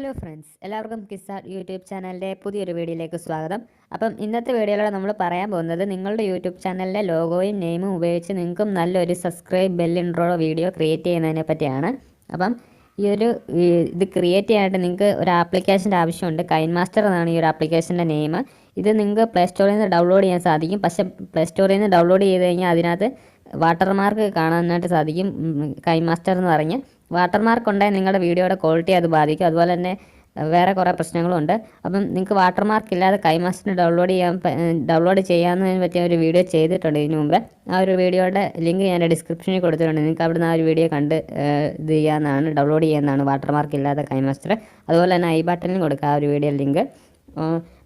Hello friends, എല്ലാവർക്കും കിസാർ YouTube ചാനലിൻ്റെ പുതിയൊരു വീഡിയോയിലേക്ക് സ്വാഗതം. അപ്പം ഇന്നത്തെ വീഡിയോയിലൂടെ നമ്മൾ പറയാൻ പോകുന്നത് നിങ്ങളുടെ യൂട്യൂബ് ചാനലിലെ ലോഗോയും നെയിമും ഉപയോഗിച്ച് നിങ്ങൾക്കും നല്ലൊരു subscribe bell intro video create ചെയ്യുന്നതിനെ പറ്റിയാണ്. അപ്പം ഇത് ക്രിയേറ്റ് ചെയ്യാനായിട്ട് നിങ്ങൾക്ക് ഒരു ആപ്ലിക്കേഷൻ്റെ ആവശ്യമുണ്ട്. കൈൻ മാസ്റ്റർ എന്നാണ് ഈ ഒരു ആപ്ലിക്കേഷൻ്റെ നെയിം. ഇത് നിങ്ങൾക്ക് പ്ലേ സ്റ്റോറിൽ നിന്ന് ഡൗൺലോഡ് ചെയ്യാൻ സാധിക്കും. പക്ഷേ പ്ലേ സ്റ്റോറിൽ നിന്ന് ഡൗൺലോഡ് ചെയ്ത് കഴിഞ്ഞാൽ അതിനകത്ത് വാട്ടർമാർക്ക് കാണാനായിട്ട് സാധിക്കും. കൈൻ മാസ്റ്റർ എന്ന് പറഞ്ഞ് വാട്ടർമാർക്ക് ഉണ്ടെങ്കിൽ നിങ്ങളുടെ വീഡിയോയുടെ ക്വാളിറ്റി അത് ബാധിക്കും. അതുപോലെ തന്നെ വേറെ കുറേ പ്രശ്നങ്ങളുണ്ട്. അപ്പം നിങ്ങൾക്ക് വാട്ടർമാർക്ക് ഇല്ലാതെ കൈൻ മാസ്റ്റർ ഡൗൺലോഡ് ചെയ്യാവുന്നതിനെ പറ്റിയ ഒരു വീഡിയോ ചെയ്തിട്ടുണ്ട് ഇതിനു മുമ്പ്. ആ ഒരു വീഡിയോയുടെ ലിങ്ക് ഞാൻ ഡിസ്ക്രിപ്ഷനിൽ കൊടുത്തിട്ടുണ്ട്. നിങ്ങൾക്ക് അവിടുന്ന് ആ ഒരു വീഡിയോ കണ്ട് ഇത് ചെയ്യാവുന്നതാണ്, ഡൗൺലോഡ് ചെയ്യാവുന്നതാണ് വാട്ടർമാർക്ക് ഇല്ലാതെ കൈൻ മാസ്റ്റർ. അതുപോലെ തന്നെ ഐ ബട്ടണിൽ കൊടുക്കുക ആ ഒരു വീഡിയോ ലിങ്ക്.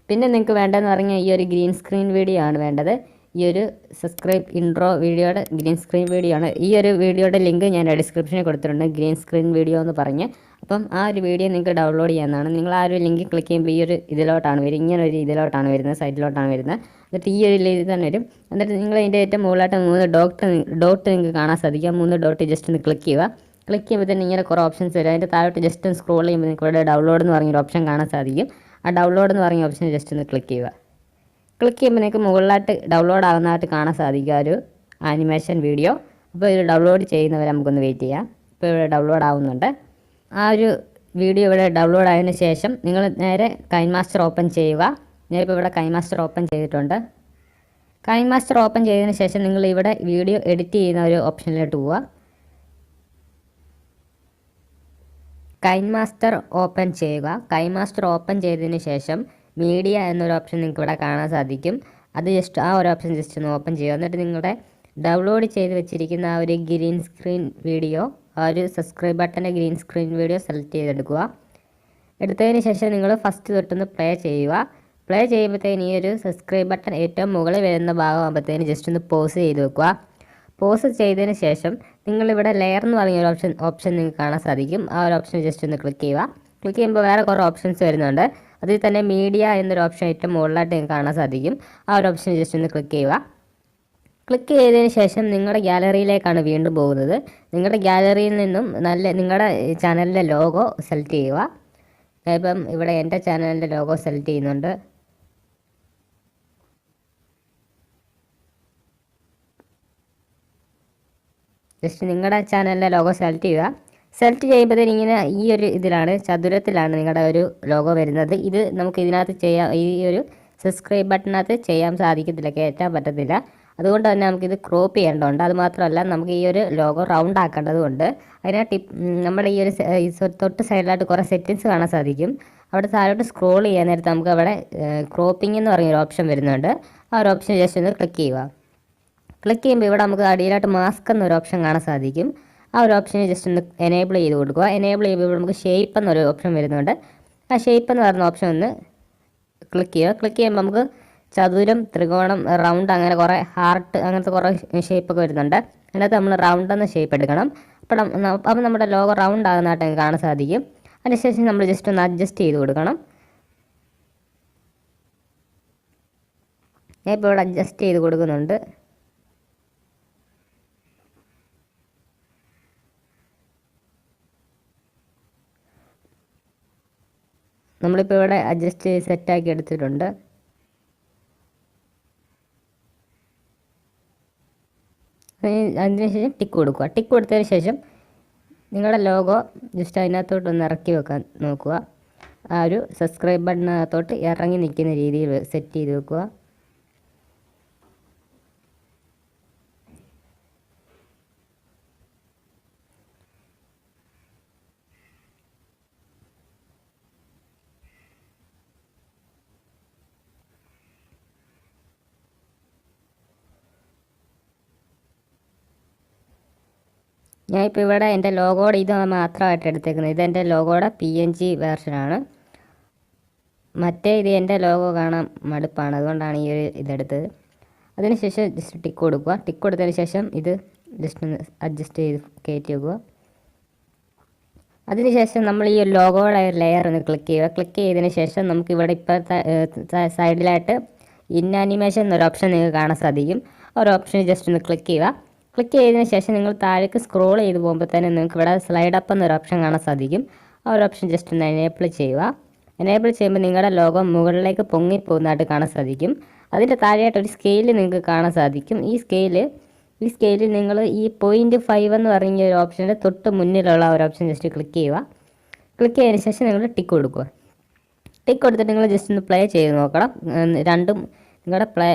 പിന്നെ നിങ്ങൾക്ക് വേണ്ടതെന്ന് പറഞ്ഞാൽ ഈ ഒരു ഗ്രീൻ സ്ക്രീൻ വീഡിയോ ആണ് വേണ്ടത്. ഈ ഒരു സബ്സ്ക്രൈബ് ഇൻട്രോ വീഡിയോയുടെ ഗ്രീൻ സ്ക്രീൻ വീഡിയോ ആണ്. ഈ ഒരു വീഡിയോയുടെ ലിങ്ക് ഞാൻ ഡിസ്ക്രിപ്ഷനിൽ കൊടുത്തിട്ടുണ്ട്, ഗ്രീൻ സ്ക്രീൻ വീഡിയോ എന്ന് പറഞ്ഞ്. അപ്പം ആ ഒരു വീഡിയോ നിങ്ങൾക്ക് ഡൗൺലോഡ് ചെയ്യാവുന്നതാണ്. നിങ്ങൾ ആ ഒരു ലിങ്ക് ക്ലിക്ക് ചെയ്യുമ്പോൾ ഈ ഒരു ഇതിലോട്ടാണ് വരും, ഇങ്ങനെ ഒരു ഇതിലോട്ടാണ് വരുന്നത്, സൈഡിലോട്ടാണ് വരുന്നത്. എന്നിട്ട് ഈ ഒരു ഇതിൽ തന്നെ വരും. എന്നിട്ട് നിങ്ങൾ അതിൻ്റെ ഏറ്റവും മുകളിലായിട്ട് 3 ഡോട്ട് നിങ്ങൾക്ക് കാണാൻ സാധിക്കും. 3 ഡോട്ട് ജസ്റ്റ് ഒന്ന് ക്ലിക്ക് ചെയ്യുക. ക്ലിക്ക് ചെയ്യുമ്പോൾ തന്നെ ഇങ്ങനെ കുറേ ഓപ്ഷൻസ് വരും. അതിൻ്റെ താഴോട്ട് ജസ്റ്റ് ഒന്ന് സ്ക്രോൾ ചെയ്യുമ്പോൾ നിങ്ങൾക്ക് ഇവിടെ ഡൗൺലോഡ് എന്ന് പറഞ്ഞൊരു ഓപ്ഷൻ കാണാൻ സാധിക്കും. ആ ഡൗൺലോഡ് എന്ന് പറഞ്ഞ ഓപ്ഷൻ ജസ്റ്റ് ഒന്ന് ക്ലിക്ക് ചെയ്യുക. ക്ലിക്ക് ചെയ്യുമ്പോൾ നിങ്ങൾക്ക് മുകളിലായിട്ട് ഡൗൺലോഡ് ആകുന്നതായിട്ട് കാണാൻ സാധിക്കുക ഒരു ആനിമേഷൻ വീഡിയോ. അപ്പോൾ ഇത് ഡൗൺലോഡ് ചെയ്യുന്നവരെ നമുക്കൊന്ന് വെയിറ്റ് ചെയ്യാം. ഇപ്പോൾ ഇവിടെ ഡൗൺലോഡ് ആവുന്നുണ്ട്. ആ ഒരു വീഡിയോ ഇവിടെ ഡൗൺലോഡ് ആയതിനു ശേഷം നിങ്ങൾ നേരെ കൈൻ മാസ്റ്റർ ഓപ്പൺ ചെയ്യുക. ഞാനിപ്പോൾ ഇവിടെ കൈൻ മാസ്റ്റർ ഓപ്പൺ ചെയ്തിട്ടുണ്ട്. കൈൻ മാസ്റ്റർ ഓപ്പൺ ചെയ്തതിന് ശേഷം നിങ്ങൾ ഇവിടെ വീഡിയോ എഡിറ്റ് ചെയ്യുന്ന ഒരു ഓപ്ഷനിലോട്ട് പോവുക. കൈൻ മാസ്റ്റർ ഓപ്പൺ ചെയ്യുക. കൈൻ മാസ്റ്റർ ഓപ്പൺ ചെയ്തതിന് ശേഷം മീഡിയ എന്നൊരു ഓപ്ഷൻ നിങ്ങൾക്ക് ഇവിടെ കാണാൻ സാധിക്കും. അത് ജസ്റ്റ് ആ ഒരു ഓപ്ഷൻ ജസ്റ്റ് ഒന്ന് ഓപ്പൺ ചെയ്യുക. എന്നിട്ട് നിങ്ങളുടെ ഡൗൺലോഡ് ചെയ്ത് വെച്ചിരിക്കുന്ന ആ ഒരു ഗ്രീൻ സ്ക്രീൻ വീഡിയോ, ആ ഒരു സബ്സ്ക്രൈബ് ബട്ടൻ്റെ ഗ്രീൻ സ്ക്രീൻ വീഡിയോ സെലക്ട് ചെയ്തെടുക്കുക. എടുത്തതിന് ശേഷം നിങ്ങൾ ഫസ്റ്റ് തൊട്ടൊന്ന് പ്ലേ ചെയ്യുക. പ്ലേ ചെയ്യുമ്പോഴത്തേന് ഈ ഒരു സബ്സ്ക്രൈബ് ബട്ടൺ ഏറ്റവും മുകളിൽ വരുന്ന ഭാഗമാകുമ്പോഴത്തേന് ജസ്റ്റ് ഒന്ന് പോസ് ചെയ്ത് വെക്കുക. പോസ് ചെയ്തതിന് ശേഷം നിങ്ങളിവിടെ ലെയർ എന്ന് പറഞ്ഞൊരു ഓപ്ഷൻ നിങ്ങൾക്ക് കാണാൻ സാധിക്കും. ആ ഒരു ഓപ്ഷൻ ജസ്റ്റ് ഒന്ന് ക്ലിക്ക് ചെയ്യുക. ക്ലിക്ക് ചെയ്യുമ്പോൾ വേറെ കുറേ ഓപ്ഷൻസ് വരുന്നുണ്ട്. അതിൽ തന്നെ മീഡിയ എന്നൊരു ഓപ്ഷൻ ഏറ്റവും മുകളിലായിട്ട് നിങ്ങൾക്ക് കാണാൻ സാധിക്കും. ആ ഒരു ഓപ്ഷൻ ജസ്റ്റ് ഒന്ന് ക്ലിക്ക് ചെയ്യുക. ക്ലിക്ക് ചെയ്തതിന് ശേഷം നിങ്ങളുടെ ഗാലറിയിലേക്കാണ് വീണ്ടും പോകുന്നത്. നിങ്ങളുടെ ഗാലറിയിൽ നിന്നും നിങ്ങളുടെ ചാനലിൻ്റെ ലോഗോ സെലക്ട് ചെയ്യുക. ഇപ്പം ഇവിടെ എൻ്റെ ചാനലിൻ്റെ ലോഗോ സെലക്ട് ചെയ്യുന്നുണ്ട്. ജസ്റ്റ് നിങ്ങളുടെ ചാനലിൻ്റെ ലോഗോ സെലക്ട് ചെയ്യുക. സെലക്ട് ചെയ്യുമ്പോഴത്തേന് ഇങ്ങനെ ഈ ഒരു ഇതിലാണ്, ചതുരത്തിലാണ് നിങ്ങളുടെ ഒരു ലോഗോ വരുന്നത്. ഇത് നമുക്ക് ഇതിനകത്ത് ചെയ്യാം, ഈ ഒരു സബ്സ്ക്രൈബ് ബട്ടണിനകത്ത് ചെയ്യാൻ സാധിക്കത്തില്ല, കയറ്റാൻ പറ്റത്തില്ല. അതുകൊണ്ട് തന്നെ നമുക്കിത് ക്രോപ്പ് ചെയ്യേണ്ടതുണ്ട്. അതുമാത്രമല്ല നമുക്ക് ഈ ഒരു ലോഗോ റൗണ്ട് ആക്കേണ്ടതുകൊണ്ട് അതിനായിട്ട് നമ്മുടെ ഈ ഒരു തൊട്ട് സൈഡിലായിട്ട് കുറേ സെറ്റിങ്സ് കാണാൻ സാധിക്കും. അവിടെ താഴോട്ട് സ്ക്രോൾ ചെയ്യാൻ നേരത്ത് നമുക്ക് അവിടെ ക്രോപ്പിംഗ് എന്ന് പറഞ്ഞൊരു ഓപ്ഷൻ വരുന്നുണ്ട്. ആ ഒരു ഓപ്ഷൻ ജസ്റ്റ് ഒന്ന് ക്ലിക്ക് ചെയ്യുക. ക്ലിക്ക് ചെയ്യുമ്പോൾ ഇവിടെ നമുക്ക് അടിയിലായിട്ട് മാസ്ക് എന്നൊരു ഓപ്ഷൻ കാണാൻ സാധിക്കും. ആ ഒരു ഓപ്ഷനെ ജസ്റ്റ് ഒന്ന് എനേബിൾ ചെയ്ത് കൊടുക്കുക. എനേബിൾ ചെയ്യുമ്പോൾ നമുക്ക് ഷേപ്പ് എന്നൊരു ഓപ്ഷൻ വരുന്നുണ്ട്. ആ ഷേപ്പ് എന്ന് പറയുന്ന ഓപ്ഷൻ ഒന്ന് ക്ലിക്ക് ചെയ്യുക. ക്ലിക്ക് ചെയ്യുമ്പോൾ നമുക്ക് ചതുരം, ത്രികോണം, റൗണ്ട്, അങ്ങനെ കുറേ ഹാർട്ട്, അങ്ങനത്തെ കുറേ ഷേപ്പൊക്കെ വരുന്നുണ്ട്. അതിനകത്ത് നമ്മൾ റൗണ്ട് എന്ന ഷേപ്പ് എടുക്കണം. അപ്പം നമ്മുടെ ലോഗോ റൗണ്ട് ആകുന്നതായിട്ട് കാണാൻ സാധിക്കും. അതിനുശേഷം നമ്മൾ ജസ്റ്റ് ഒന്ന് അഡ്ജസ്റ്റ് ചെയ്ത് കൊടുക്കണം. ഞാൻ ഇപ്പോൾ ഇവിടെ അഡ്ജസ്റ്റ് ചെയ്ത് കൊടുക്കുന്നുണ്ട്. നമ്മളിപ്പോൾ ഇവിടെ അഡ്ജസ്റ്റ് ചെയ്ത് സെറ്റാക്കി എടുത്തിട്ടുണ്ട്. അതിനുശേഷം ടിക്ക് കൊടുക്കുക. ടിക്ക് കൊടുത്തതിന് ശേഷം നിങ്ങളുടെ ലോഗോ ജസ്റ്റ് അതിനകത്തോട്ടൊന്ന് ഇറക്കി വെക്കാൻ നോക്കുക. ആ ഒരു സബ്സ്ക്രൈബ് ബട്ടണിനകത്തോട്ട് ഇറങ്ങി നിൽക്കുന്ന രീതിയിൽ സെറ്റ് ചെയ്ത് വെക്കുക. ഞാനിപ്പോൾ ഇവിടെ എൻ്റെ ലോഗോയുടെ ഇത് മാത്രമായിട്ട് എടുത്തേക്കുന്നത്. ഇതെൻ്റെ ലോഗോയുടെ PNG വേർഷനാണ്. ഇത് എൻ്റെ ലോഗോ കാണാൻ മടുപ്പാണ്, അതുകൊണ്ടാണ് ഈ ഒരു ഇതെടുത്തത്. അതിനുശേഷം ജസ്റ്റ് ടിക്ക് കൊടുക്കുക. ടിക്ക് കൊടുത്തതിന് ശേഷം ഇത് ജസ്റ്റ് ഒന്ന് അഡ്ജസ്റ്റ് ചെയ്ത് കയറ്റി വെക്കുക. അതിനുശേഷം നമ്മൾ ഈ ലോഗോയുടെ ലെയർ ഒന്ന് ക്ലിക്ക് ചെയ്യുക. ക്ലിക്ക് ചെയ്തതിന് ശേഷം നമുക്കിവിടെ ഇപ്പോഴത്തെ സൈഡിലായിട്ട് ഇന്നാനിമേഷൻ എന്നൊരു ഓപ്ഷൻ നിങ്ങൾക്ക് കാണാൻ സാധിക്കും. ഒരു ഓപ്ഷൻ ജസ്റ്റ് ഒന്ന് ക്ലിക്ക് ചെയ്യുക. ക്ലിക്ക് ചെയ്തതിന് ശേഷം നിങ്ങൾ താഴേക്ക് സ്ക്രോൾ ചെയ്ത് പോകുമ്പോൾ തന്നെ നിങ്ങൾക്ക് ഇവിടെ സ്ലൈഡ് അപ്പ് എന്നൊരു ഓപ്ഷൻ കാണാൻ സാധിക്കും. ആ ഒരു ഓപ്ഷൻ ജസ്റ്റ് ഒന്ന് എനേബിൾ ചെയ്യുക. എനേബിൾ ചെയ്യുമ്പോൾ നിങ്ങളുടെ ലോഗോ മുകളിലേക്ക് പൊങ്ങിപ്പോകുന്നതായിട്ട് കാണാൻ സാധിക്കും. അതിൻ്റെ താഴെയായിട്ട് ഒരു സ്കെയിൽ നിങ്ങൾക്ക് കാണാൻ സാധിക്കും. ഈ സ്കെയിലിൽ നിങ്ങൾ ഈ 0.5 എന്ന് പറഞ്ഞ ഒരു ഓപ്ഷൻ്റെ തൊട്ട് മുന്നിലുള്ള ഒരു ഓപ്ഷൻ ജസ്റ്റ് ക്ലിക്ക് ചെയ്യുക. ക്ലിക്ക് ചെയ്തതിന് ശേഷം നിങ്ങൾ ടിക്ക് കൊടുക്കുക. ടിക്ക് കൊടുത്തിട്ട് നിങ്ങൾ ജസ്റ്റ് ഒന്ന് പ്ലേ ചെയ്ത് നോക്കണം. രണ്ടും നിങ്ങളുടെ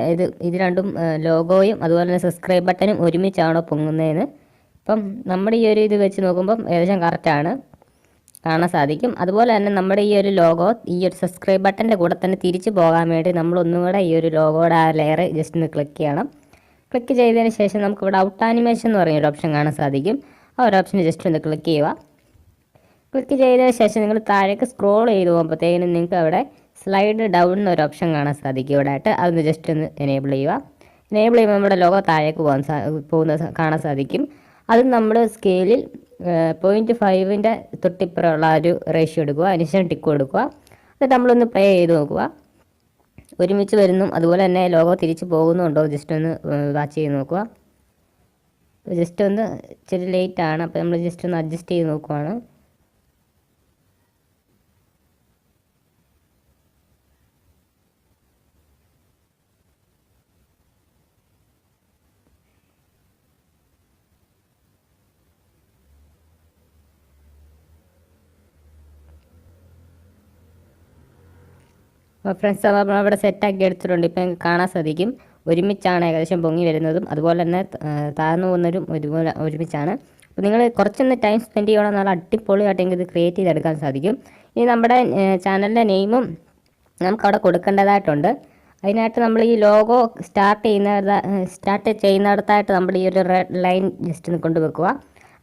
ഇത് രണ്ടും ലോഗോയും അതുപോലെ തന്നെ സബ്സ്ക്രൈബ് ബട്ടനും ഒരുമിച്ചാണോ പൊങ്ങുന്നതെന്ന്. ഇപ്പം നമ്മുടെ ഈ ഒരു ഇത് വെച്ച് നോക്കുമ്പം ഏകദേശം കറക്റ്റാണ്, കാണാൻ സാധിക്കും. അതുപോലെ തന്നെ നമ്മുടെ ഈ ഒരു ലോഗോ ഈ ഒരു സബ്സ്ക്രൈബ് ബട്ടൻ്റെ കൂടെ തന്നെ തിരിച്ചു പോകാൻ വേണ്ടി നമ്മൾ ഒന്നും കൂടെ ഈ ഒരു ലോഗോയുടെ ആ ലെയർ ജസ്റ്റ് ഒന്ന് ക്ലിക്ക് ചെയ്യണം. ക്ലിക്ക് ചെയ്തതിന് ശേഷം നമുക്കിവിടെ ഔട്ട് ആനിമേഷൻ എന്ന് പറയുന്നൊരു ഓപ്ഷൻ കാണാൻ സാധിക്കും. ആ ഒരു ഓപ്ഷൻ ജസ്റ്റ് ഒന്ന് ക്ലിക്ക് ചെയ്യുക. ക്ലിക്ക് ചെയ്തതിന് ശേഷം നിങ്ങൾ താഴേക്ക് സ്ക്രോൾ ചെയ്ത് പോകുമ്പോഴത്തേക്കും നിങ്ങൾക്ക് അവിടെ സ്ലൈഡ് ഡൗൺ എന്നൊരു ഓപ്ഷൻ കാണാൻ സാധിക്കും. ഇവിടെ ആയിട്ട് അതൊന്ന് ജസ്റ്റ് ഒന്ന് എനേബിൾ ചെയ്യുക. എനേബിൾ ചെയ്യുമ്പോൾ നമ്മുടെ ലോഗോ താഴേക്ക് പോകുന്നത് കാണാൻ സാധിക്കും. അത് നമ്മൾ സ്കെയിലിൽ 0.5ൻ്റെ തൊട്ടിപ്പുറമുള്ള ഒരു റേഷ്യോ എടുക്കുക. അതിനുശേഷം ടിക്ക് കൊടുക്കുക. എന്നിട്ട് നമ്മളൊന്ന് പ്ലേ ചെയ്ത് നോക്കുക. ഒരുമിച്ച് വരുന്നു, അതുപോലെ തന്നെ ലോഗോ തിരിച്ച് പോകുന്നുണ്ടോ ജസ്റ്റ് ഒന്ന് വാച്ച് ചെയ്ത് നോക്കുക. ജസ്റ്റ് ഒന്ന് ഇച്ചിരി ലേറ്റ് ആണ്, അപ്പോൾ നമ്മൾ ജസ്റ്റ് ഒന്ന് അഡ്ജസ്റ്റ് ചെയ്ത് നോക്കുവാണ്. ഫ്രണ്ട്സ്, നമ്മളവിടെ സെറ്റാക്കി എടുത്തിട്ടുണ്ട്. ഇപ്പം നിങ്ങൾക്ക് കാണാൻ സാധിക്കും ഒരുമിച്ചാണ് ഏകദേശം പൊങ്ങി വരുന്നതും അതുപോലെ തന്നെ താഴ്ന്നു പോകുന്നവരും ഒരുമിച്ചാണ്. അപ്പോൾ നിങ്ങൾ കുറച്ചൊന്ന് ടൈം സ്പെൻഡ് ചെയ്യണം, നല്ല അടിപൊളിയായിട്ട് നിങ്ങൾക്ക് ഇത് ക്രിയേറ്റ് ചെയ്തെടുക്കാൻ സാധിക്കും. ഇനി നമ്മുടെ ചാനലിൻ്റെ നെയിമും നമുക്കവിടെ കൊടുക്കേണ്ടതായിട്ടുണ്ട്. അതിനായിട്ട് നമ്മൾ ഈ ലോഗോ സ്റ്റാർട്ട് ചെയ്യുന്നിടത്തായിട്ട് നമ്മൾ ഈ ഒരു റെഡ് ലൈൻ ജസ്റ്റ് ഒന്ന് കൊണ്ടുവെക്കുക.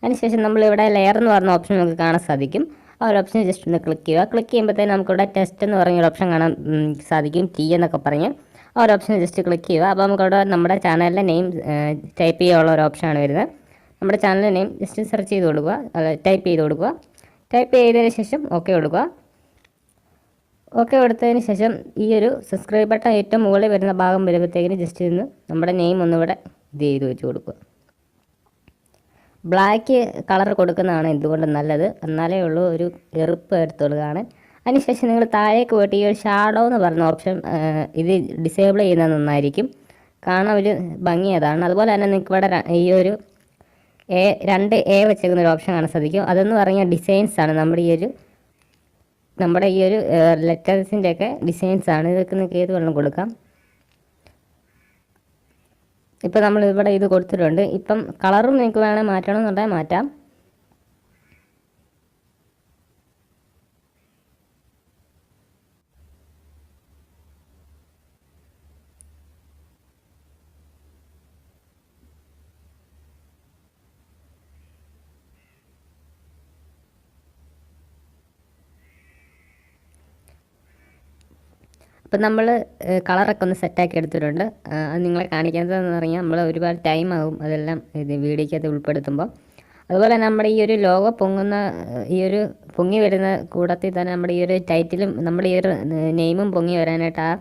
അതിനുശേഷം നമ്മളിവിടെ ലെയർ എന്ന് പറഞ്ഞ ഓപ്ഷൻ നമുക്ക് കാണാൻ സാധിക്കും. ആ ഒരു ഓപ്ഷൻ ജസ്റ്റ് ഒന്ന് ക്ലിക്ക് ചെയ്യുക. ക്ലിക്ക് ചെയ്യുമ്പോഴത്തേക്കും നമുക്കിവിടെ ടെസ്റ്റ് എന്ന് പറഞ്ഞൊരു ഓപ്ഷൻ കാണാൻ സാധിക്കും, ടി എന്നൊക്കെ പറഞ്ഞ്. ആ ഒരു ഓപ്ഷൻ ജസ്റ്റ് ക്ലിക്ക് ചെയ്യുക. അപ്പോൾ നമുക്കവിടെ നമ്മുടെ ചാനലിൻ്റെ നെയിം ടൈപ്പ് ചെയ്യാനുള്ള ഒരു ഓപ്ഷനാണ് വരുന്നത്. നമ്മുടെ ചാനലിൻ്റെ നെയിം ജസ്റ്റ് സെർച്ച് ചെയ്ത് കൊടുക്കുക, ടൈപ്പ് ചെയ്ത് കൊടുക്കുക. ടൈപ്പ് ചെയ്തതിന് ശേഷം ഓക്കെ കൊടുക്കുക. ഓക്കെ കൊടുത്തതിന് ശേഷം ഈ ഒരു സബ്സ്ക്രൈബ് ബട്ടൺ ഏറ്റവും മുകളിൽ വരുന്ന ഭാഗം വരുമ്പോഴത്തേക്കിന് ജസ്റ്റ് ഇന്ന് നമ്മുടെ നെയിം ഒന്നിവിടെ ഇത് ചെയ്ത് വെച്ച് കൊടുക്കുക. ബ്ലാക്ക് കളർ കൊടുക്കുന്നതാണ് എന്തുകൊണ്ട് നല്ലത്, എന്നാലേ ഉള്ളൂ ഒരു എറുപ്പ് എടുത്തുള്ളതാണ്. അതിനുശേഷം നിങ്ങൾ താഴേക്ക് പോയിട്ട് ഈ ഒരു ഷാഡോ എന്ന് പറഞ്ഞ ഓപ്ഷൻ ഇത് ഡിസേബിൾ ചെയ്യുന്നത് നന്നായിരിക്കും, കാണാൻ ഒരു ഭംഗി അതാണ്. അതുപോലെ തന്നെ നിങ്ങൾക്ക് ഇവിടെ ഈ ഒരു രണ്ട് വെച്ചേക്കുന്ന ഒരു ഓപ്ഷൻ കാണാൻ സാധിക്കും. അതെന്ന് പറഞ്ഞാൽ ഡിസൈൻസ് ആണ്, നമ്മുടെ ഈ ഒരു ലെറ്റേഴ്സിൻ്റെയൊക്കെ ഡിസൈൻസ് ആണ്. ഇതൊക്കെ നിങ്ങൾക്ക് ഏത് വെള്ളം കൊടുക്കാം. ഇപ്പം നമ്മൾ ഇവിടെ ഇത് കൊടുത്തിട്ടുണ്ട്. ഇപ്പം കളറും നിങ്ങൾക്ക് വേണമെങ്കിൽ മാറ്റണമെന്നുണ്ടെങ്കിൽ മാറ്റാം. അപ്പം നമ്മൾ കളറൊക്കെ ഒന്ന് സെറ്റാക്കി എടുത്തിട്ടുണ്ട്. അത് നിങ്ങളെ കാണിക്കുന്നതെന്ന് പറഞ്ഞാൽ നമ്മൾ ഒരുപാട് ടൈം ആകും അതെല്ലാം ഇത് വീഡിയോയ്ക്കകത്ത് ഉൾപ്പെടുത്തുമ്പോൾ. അതുപോലെ തന്നെ നമ്മുടെ ഈ ഒരു ലോഗോ ഈ ഒരു പൊങ്ങി വരുന്ന കൂടത്തിൽ തന്നെ നമ്മുടെ ഈ ഒരു ടൈറ്റിലും നമ്മുടെ ഈ ഒരു നെയിമും പൊങ്ങി വരാനായിട്ട് ആ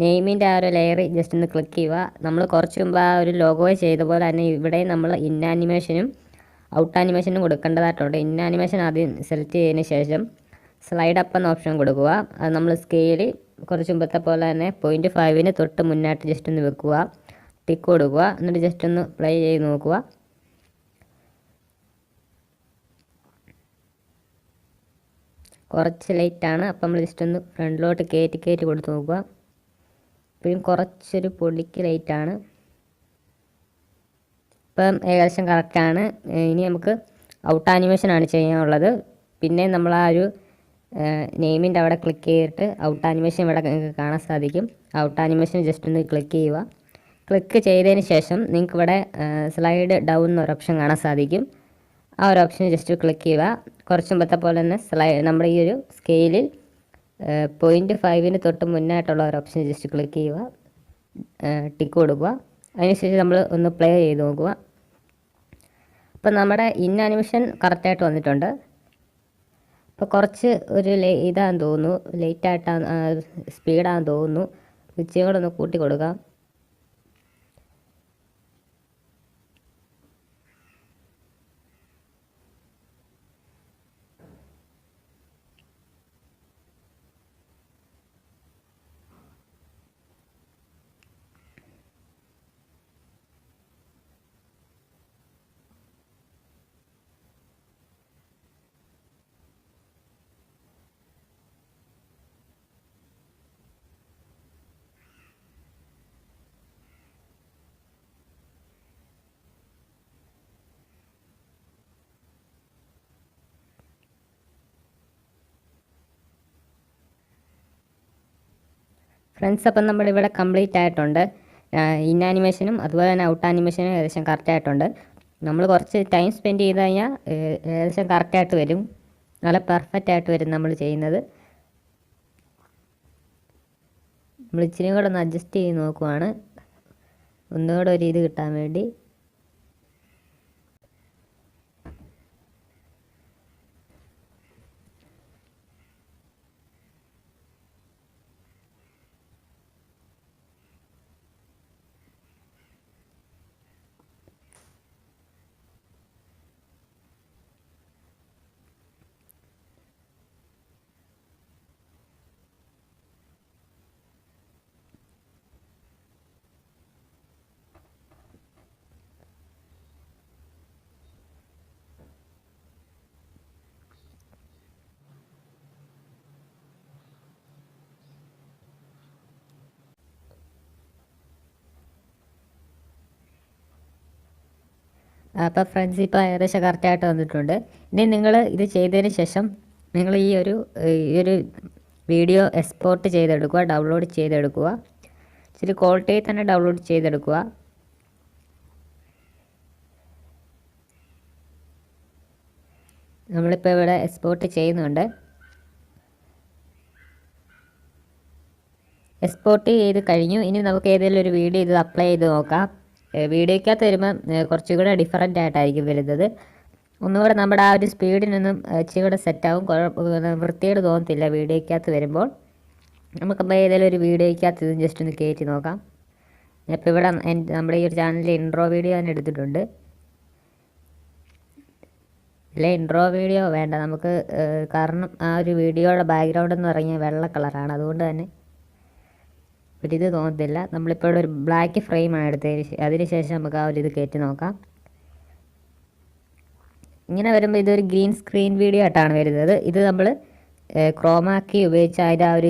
നെയിമിൻ്റെ ആ ഒരു ലെയർ ജസ്റ്റ് ഒന്ന് ക്ലിക്ക് ചെയ്യുക. നമ്മൾ കുറച്ച് മുമ്പ് ആ ഒരു ലോഗോ ചെയ്ത പോലെ തന്നെ ഇവിടെ നമ്മൾ ഇൻ ആനിമേഷനും ഔട്ട് ആനിമേഷനും കൊടുക്കേണ്ടതായിട്ടുണ്ട്. ഇൻ ആനിമേഷൻ ആദ്യം സെലക്ട് ചെയ്തതിന് ശേഷം സ്ലൈഡ് അപ്പ് എന്ന ഓപ്ഷൻ കൊടുക്കുക. അത് നമ്മൾ സ്കെയിൽ കുറച്ച് മുമ്പത്തെ പോലെ തന്നെ 0.5ന് തൊട്ട് മുന്നായിട്ട് ജസ്റ്റ് ഒന്ന് വെക്കുക, ടിക്ക് കൊടുക്കുക. എന്നിട്ട് ജസ്റ്റ് ഒന്ന് പ്ലേ ചെയ്ത് നോക്കുക. കുറച്ച് ലൈറ്റാണ്, അപ്പം നമ്മൾ ജസ്റ്റ് ഒന്ന് ഫ്രണ്ടിലോട്ട് കയറ്റി കൊടുത്ത് നോക്കുക. ഇപ്പോഴും കുറച്ചൊരു പൊടിക്ക് ലൈറ്റാണ്. ഇപ്പം ഏകദേശം കറക്റ്റാണ്. ഇനി നമുക്ക് ഔട്ട് ആനിമേഷനാണ് ചെയ്യാനുള്ളത്. പിന്നെ നമ്മൾ ആ ഒരു നെയിമിൻ്റെ അവിടെ ക്ലിക്ക് ചെയ്തിട്ട് ഔട്ട് ആനിമേഷൻ ഇവിടെ നിങ്ങൾക്ക് കാണാൻ സാധിക്കും. ഔട്ട് ആനിമേഷൻ ജസ്റ്റ് ഒന്ന് ക്ലിക്ക് ചെയ്യുക. ക്ലിക്ക് ചെയ്തതിന് ശേഷം നിങ്ങൾക്ക് ഇവിടെ സ്ലൈഡ് ഡൗൺ എന്നൊരു ഓപ്ഷൻ കാണാൻ സാധിക്കും. ആ ഒരു ഓപ്ഷൻ ജസ്റ്റ് ക്ലിക്ക് ചെയ്യുക. കുറച്ച് മുമ്പത്തെ പോലെ തന്നെ നമ്മുടെ ഈ ഒരു സ്കെയിലിൽ 0.5ന് തൊട്ട് മുന്നായിട്ടുള്ള ഒരു ഓപ്ഷൻ ജസ്റ്റ് ക്ലിക്ക് ചെയ്യുക, ടിക്ക് കൊടുക്കുക. അതിനുശേഷം നമ്മൾ ഒന്ന് പ്ലേ ചെയ്ത് നോക്കുക. അപ്പം നമ്മുടെ ഇൻ ആനിമേഷൻ കറക്റ്റായിട്ട് വന്നിട്ടുണ്ട്. ഇപ്പോൾ കുറച്ച് ഒരു ഇതാണെന്ന് തോന്നുന്നു, ലേറ്റായിട്ടാണ് സ്പീഡാണെന്ന് തോന്നുന്നു. ഇച്ചിരി കൂടെ ഒന്ന് കൂട്ടി കൊടുക്കാം. ഫ്രണ്ട്സ്, അപ്പം നമ്മളിവിടെ കംപ്ലീറ്റ് ആയിട്ടുണ്ട്. ഇൻ ആനിമേഷനും അതുപോലെ തന്നെ ഔട്ട് ആനിമേഷനും ഏകദേശം കറക്റ്റായിട്ടുണ്ട്. നമ്മൾ കുറച്ച് ടൈം സ്പെൻഡ് ചെയ്ത് കഴിഞ്ഞാൽ ഏകദേശം കറക്റ്റായിട്ട് വരും, നല്ല പെർഫെക്റ്റ് ആയിട്ട് വരും നമ്മൾ ചെയ്യുന്നത്. നമ്മൾ ഇച്ചിരി കൂടെ ഒന്ന് അഡ്ജസ്റ്റ് ചെയ്ത് നോക്കുവാണ്, ഒന്നുകൂടെ ഒരു ഇത് കിട്ടാൻ വേണ്ടി. അപ്പോൾ ഫ്രണ്ട്സ്, ഇപ്പോൾ ഏകദേശം കറക്റ്റായിട്ട് വന്നിട്ടുണ്ട്. ഇനി നിങ്ങൾ ഇത് ചെയ്തതിന് ശേഷം നിങ്ങൾ ഈ ഒരു വീഡിയോ എക്സ്പോർട്ട് ചെയ്തെടുക്കുക, ഡൗൺലോഡ് ചെയ്തെടുക്കുക. ഇച്ചിരി ക്വാളിറ്റിയിൽ തന്നെ ഡൗൺലോഡ് ചെയ്തെടുക്കുക. നമ്മളിപ്പോൾ ഇവിടെ എക്സ്പോർട്ട് ചെയ്യുന്നുണ്ട്. എക്സ്പോർട്ട് ചെയ്ത് കഴിഞ്ഞു. ഇനി നമുക്ക് ഏതെങ്കിലും ഒരു വീഡിയോ ഇത് അപ്ലൈ ചെയ്ത് നോക്കാം. വീഡിയോയ്ക്കകത്ത് വരുമ്പം കുറച്ചും കൂടെ ഡിഫറൻ്റ് ആയിട്ടായിരിക്കും വരുന്നത്. ഒന്നുകൂടെ നമ്മുടെ ആ ഒരു സ്പീഡിനൊന്നും ഇച്ചിരി കൂടെ സെറ്റാവും, വൃത്തിയോട് തോന്നത്തില്ല വീഡിയോയ്ക്കകത്ത് വരുമ്പോൾ. നമുക്കപ്പോൾ ഏതെങ്കിലും ഒരു വീഡിയോയ്ക്കകത്ത് ഇത് ജസ്റ്റ് ഒന്ന് കയറ്റി നോക്കാം. ഇപ്പോൾ ഇവിടെ നമ്മുടെ ഈ ഒരു ചാനലിൽ ഇൻട്രോ വീഡിയോ തന്നെ എടുത്തിട്ടുണ്ട്. ഇല്ല, ഇൻട്രോ വീഡിയോ വേണ്ട നമുക്ക്, കാരണം ആ ഒരു വീഡിയോയുടെ ബാക്ക്ഗ്രൗണ്ട് എന്ന് പറഞ്ഞാൽ വെള്ള കളറാണ്, അതുകൊണ്ട് തന്നെ ഒരിത് തോന്നത്തില്ല. നമ്മളിപ്പോൾ ഇവിടെ ഒരു ബ്ലാക്ക് ഫ്രെയിമാണ് എടുത്തതിന് അതിന് ശേഷം നമുക്ക് ആ ഒരു ഇത് കയറ്റി നോക്കാം. ഇങ്ങനെ വരുമ്പോൾ ഇതൊരു ഗ്രീൻ സ്ക്രീൻ വീഡിയോ ആയിട്ടാണ് വരുന്നത്. ഇത് നമ്മൾ ക്രോമാക്കി ഉപയോഗിച്ച് അതിൻ്റെ ആ ഒരു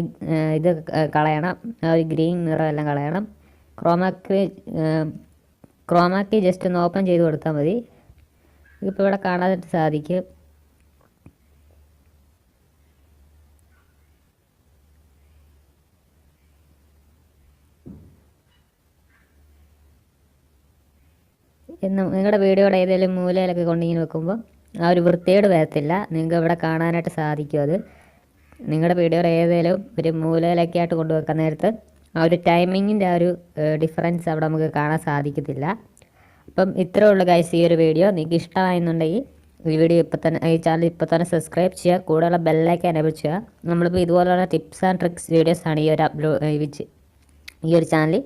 ഇത് കളയണം, ആ ഒരു ഗ്രീൻ നിറമെല്ലാം കളയണം. ക്രോമാക്കി ജസ്റ്റ് ഒന്ന് ഓപ്പൺ ചെയ്ത് കൊടുത്താൽ മതി. ഇതിപ്പോൾ ഇവിടെ കാണാനായിട്ട് സാധിക്കും. നിങ്ങളുടെ വീഡിയോയുടെ ഏതെങ്കിലും മൂലയിലൊക്കെ കൊണ്ടിങ്ങനെ വെക്കുമ്പോൾ ആ ഒരു വൃത്തിയോട് വരത്തില്ല, നിങ്ങൾക്ക് ഇവിടെ കാണാനായിട്ട് സാധിക്കും. അത് നിങ്ങളുടെ വീഡിയോയുടെ ഏതെങ്കിലും ഒരു മൂലയിലൊക്കെ ആയിട്ട് കൊണ്ടുവെക്കാൻ നേരത്ത് ആ ഒരു ടൈമിങ്ങിൻ്റെ ആ ഒരു ഡിഫറൻസ് അവിടെ നമുക്ക് കാണാൻ സാധിക്കത്തില്ല. അപ്പം ഇത്രേ ഉള്ളൂ ഗൈസ് ഈ ഒരു വീഡിയോ. നിങ്ങൾക്ക് ഇഷ്ടമായെന്നുണ്ടെങ്കിൽ ഈ വീഡിയോ ഈ ചാനൽ ഇപ്പോൾ തന്നെ സബ്സ്ക്രൈബ് ചെയ്യുക, കൂടെയുള്ള ബെല്ലൈക്കൻ എനേബിൾ ചെയ്യുക. നമ്മളിപ്പോൾ ഇതുപോലുള്ള ടിപ്സ് ആൻഡ് ട്രിക്സ് വീഡിയോസാണ് ഈ ഒരു ചാനലിൽ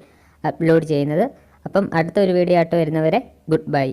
അപ്ലോഡ് ചെയ്യുന്നത്. അപ്പം അടുത്തൊരു വീഡിയോ ആയിട്ട് വരുന്നവരെ ഗുഡ് ബൈ.